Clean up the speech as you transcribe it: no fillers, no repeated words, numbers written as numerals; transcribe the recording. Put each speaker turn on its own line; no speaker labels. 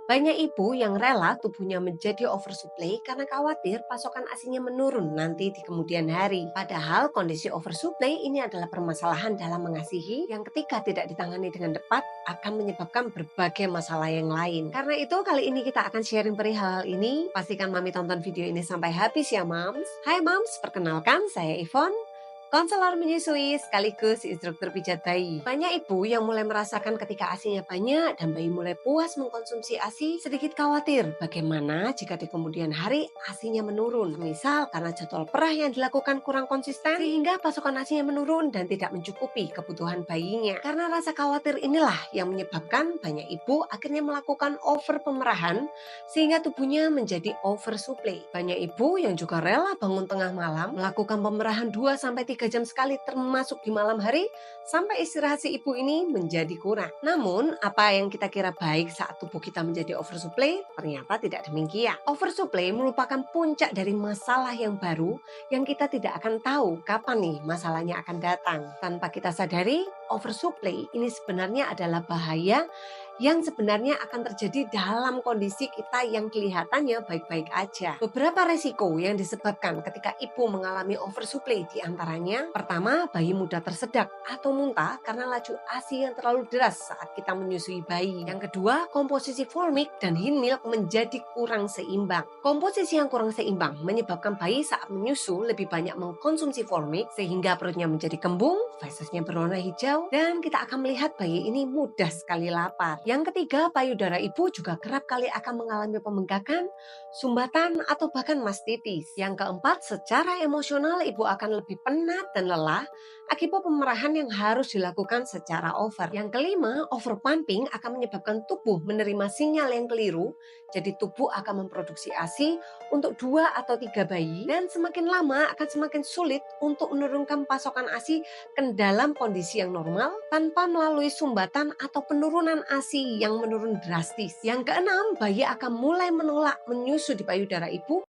Banyak ibu yang rela tubuhnya menjadi oversupply karena khawatir pasokan ASINya menurun nanti di kemudian hari. Padahal kondisi oversupply ini adalah permasalahan dalam mengasihi yang ketika tidak ditangani dengan tepat akan menyebabkan berbagai masalah yang lain. Karena itu kali ini kita akan sharing perihal hal ini. Pastikan Mami tonton video ini sampai habis ya Mams. Hai Mams, perkenalkan saya Yvonne, konselor menyusui sekaligus instruktur pijat bayi. Banyak ibu yang mulai merasakan ketika ASINya banyak dan bayi mulai puas mengkonsumsi ASI sedikit khawatir bagaimana jika di kemudian hari ASINya menurun. Misal karena jadwal perah yang dilakukan kurang konsisten sehingga pasokan ASINya menurun dan tidak mencukupi kebutuhan bayinya. Karena rasa khawatir inilah yang menyebabkan banyak ibu akhirnya melakukan over pemerahan sehingga tubuhnya menjadi oversupply. Banyak ibu yang juga rela bangun tengah malam melakukan pemerahan 2-3 jam sekali termasuk di malam hari sampai istirahat si ibu ini menjadi kurang. Namun apa yang kita kira baik saat tubuh kita menjadi oversupply ternyata tidak demikian. Oversupply merupakan puncak dari masalah yang baru yang kita tidak akan tahu kapan nih masalahnya akan datang. Tanpa kita sadari, oversupply ini sebenarnya adalah bahaya yang sebenarnya akan terjadi dalam kondisi kita yang kelihatannya baik-baik aja. Beberapa resiko yang disebabkan ketika ibu mengalami oversupply diantaranya, pertama, bayi mudah tersedak atau muntah karena laju ASI yang terlalu deras saat kita menyusui bayi. Yang kedua, komposisi formik dan hin milk menjadi kurang seimbang. Komposisi yang kurang seimbang menyebabkan bayi saat menyusu lebih banyak mengkonsumsi formik sehingga perutnya menjadi kembung, fesesnya berwarna hijau, dan kita akan melihat bayi ini mudah sekali lapar. Yang ketiga, payudara ibu juga kerap kali akan mengalami pembengkakan, sumbatan, atau bahkan mastitis. Yang keempat, secara emosional ibu akan lebih penat dan lelah akibat pemerahan yang harus dilakukan secara over. Yang kelima, overpumping akan menyebabkan tubuh menerima sinyal yang keliru, jadi tubuh akan memproduksi ASI untuk 2 atau 3 bayi dan semakin lama akan semakin sulit untuk menurunkan pasokan ASI ke dalam kondisi yang normal tanpa melalui sumbatan atau penurunan ASI yang menurun drastis. Yang keenam, bayi akan mulai menolak menyusu di payudara ibu